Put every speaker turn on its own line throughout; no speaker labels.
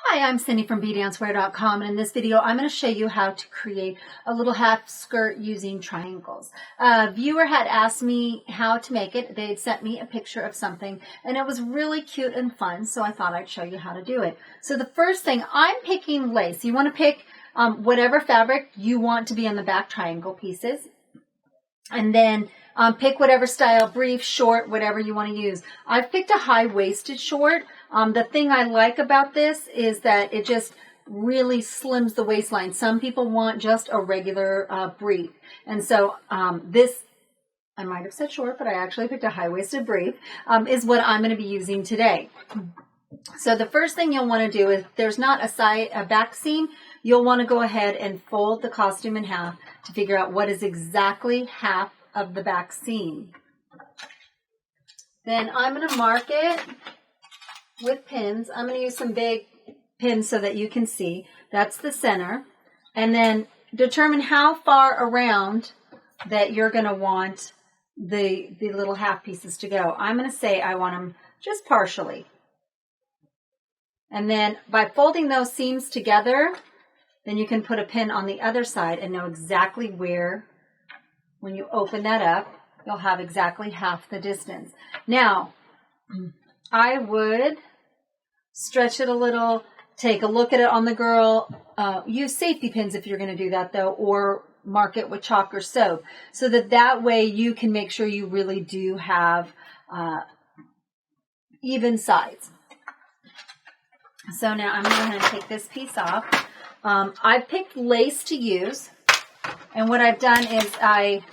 Hi, I'm Cindy from BeDancewear.com, and in this video I'm going to show you how to create a little half skirt using triangles. A viewer had asked me how to make it. They had sent me a picture of something and it was really cute and fun, so I thought I'd show you how to do it. So the first thing, I'm picking lace. You want to pick whatever fabric you want to be on the back triangle pieces. And then pick whatever style, brief, short, whatever you want to use. I've picked a high-waisted short. The thing I like about this is that it just really slims the waistline. Some people want just a regular brief. And so this, I might have said short, but I actually picked a high-waisted brief, is what I'm going to be using today. So the first thing you'll want to do is, there's not a back seam, you'll want to go ahead and fold the costume in half to figure out what is exactly half of the back seam. Then I'm going to mark it with pins. I'm going to use some big pins so that you can see. That's the center. And then determine how far around that you're going to want the little half pieces to go. I'm going to say I want them just partially. And then by folding those seams together, then you can put a pin on the other side and know exactly where, when you open that up, you'll have exactly half the distance. Now, I would stretch it a little, take a look at it on the girl, use safety pins if you're going to do that though, or mark it with chalk or soap, so that way you can make sure you really do have even sides. So now I'm going to take this piece off. I've picked lace to use, and what I've done is I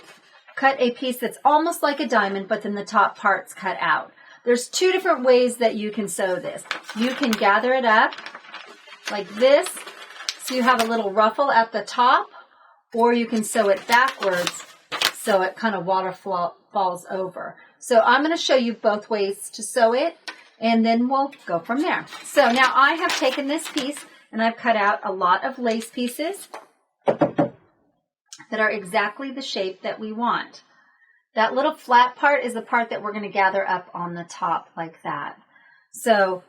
cut a piece that's almost like a diamond, but then the top part's cut out. There's two different ways that you can sew this. You can gather it up like this, so you have a little ruffle at the top, or you can sew it backwards so it kind of falls over. So I'm going to show you both ways to sew it, and then we'll go from there. So now I have taken this piece and I've cut out a lot of lace pieces that are exactly the shape that we want. That little flat part is the part that we're going to gather up on the top like that. So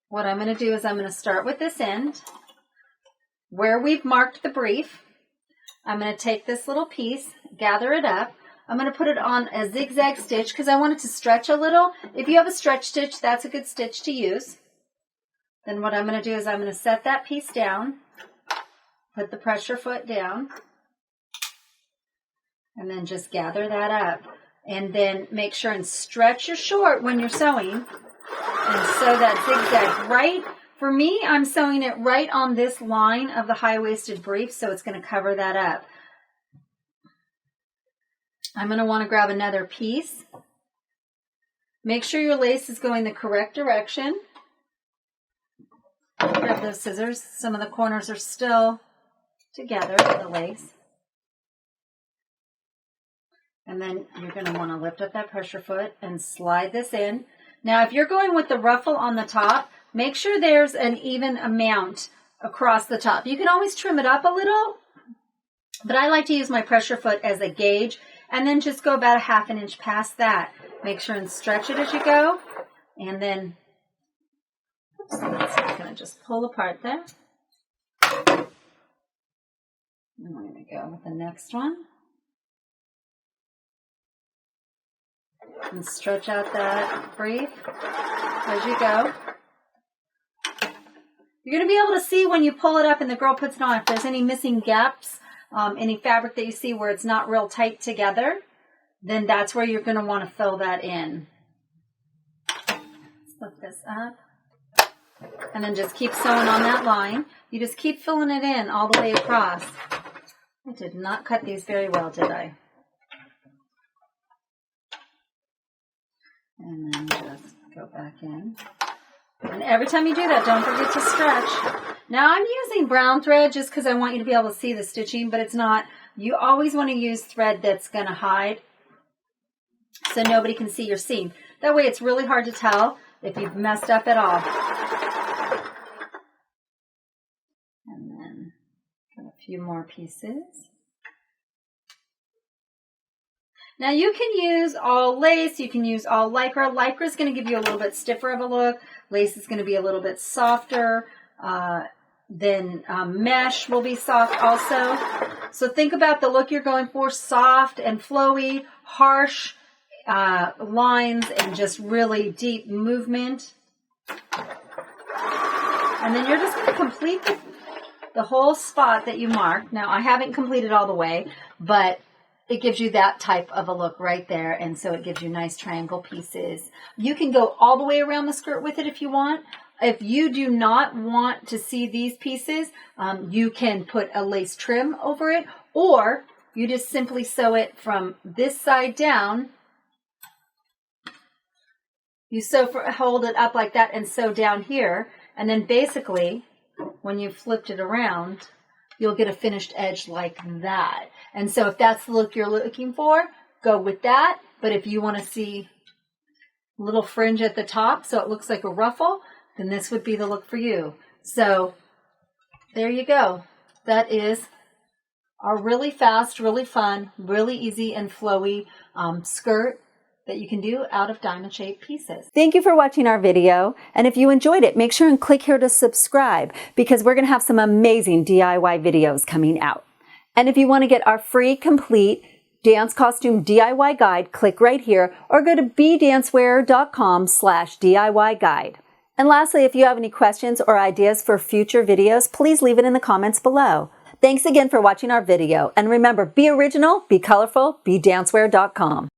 what I'm going to do is I'm going to start with this end where we've marked the brief. I'm going to take this little piece, gather it up. I'm going to put it on a zigzag stitch because I want it to stretch a little. If you have a stretch stitch, that's a good stitch to use. Then what I'm going to do is I'm going to set that piece down, put the pressure foot down, and then just gather that up. And then make sure and stretch your short when you're sewing, and sew that zigzag right. For me, I'm sewing it right on this line of the high-waisted brief, so it's going to cover that up. I'm going to want to grab another piece. Make sure your lace is going the correct direction. Grab those scissors. Some of the corners are still together with the lace. And then you're going to want to lift up that pressure foot and slide this in. Now, if you're going with the ruffle on the top, make sure there's an even amount across the top. You can always trim it up a little, but I like to use my pressure foot as a gauge, and then just go about a ½ inch past that. Make sure and stretch it as you go, and then, oops, that's going to just pull apart there. And we're going to go with the next one. And stretch out that brief as you go. You're going to be able to see when you pull it up and the girl puts it on, if there's any missing gaps, any fabric that you see where it's not real tight together, then that's where you're going to want to fill that in. Let's lift this up. And then just keep sewing on that line. You just keep filling it in all the way across. I did not cut these very well, did I? And then just go back in. And every time you do that, don't forget to stretch. Now I'm using brown thread just because I want you to be able to see the stitching, but it's not. You always want to use thread that's going to hide so nobody can see your seam. That way it's really hard to tell if you've messed up at all. And then got a few more pieces. Now you can use all lace, you can use all lycra. Lycra is going to give you a little bit stiffer of a look. Lace is going to be a little bit softer. Then mesh will be soft also. So think about the look you're going for: soft and flowy, harsh lines, and just really deep movement. And then you're just going to complete the whole spot that you marked. Now, I haven't completed all the way, but it gives you that type of a look right there. And so it gives you nice triangle pieces. You can go all the way around the skirt with it if you want. If you do not want to see these pieces, you can put a lace trim over it, or you just simply sew it from this side down. You hold it up like that and sew down here. And then basically, when you flipped it around, you'll get a finished edge like that. And so if that's the look you're looking for, go with that. But if you want to see a little fringe at the top so it looks like a ruffle, then this would be the look for you. So there you go. That is our really fast, really fun, really easy and flowy skirt that you can do out of diamond shaped pieces. Thank you for watching our video. And if you enjoyed it, make sure and click here to subscribe, because we're going to have some amazing DIY videos coming out. And if you want to get our free complete dance costume DIY guide, click right here, or go to bdancewear.com/DIY guide. And lastly, if you have any questions or ideas for future videos, please leave it in the comments below. Thanks again for watching our video. And remember, be original, be colorful, bdancewear.com.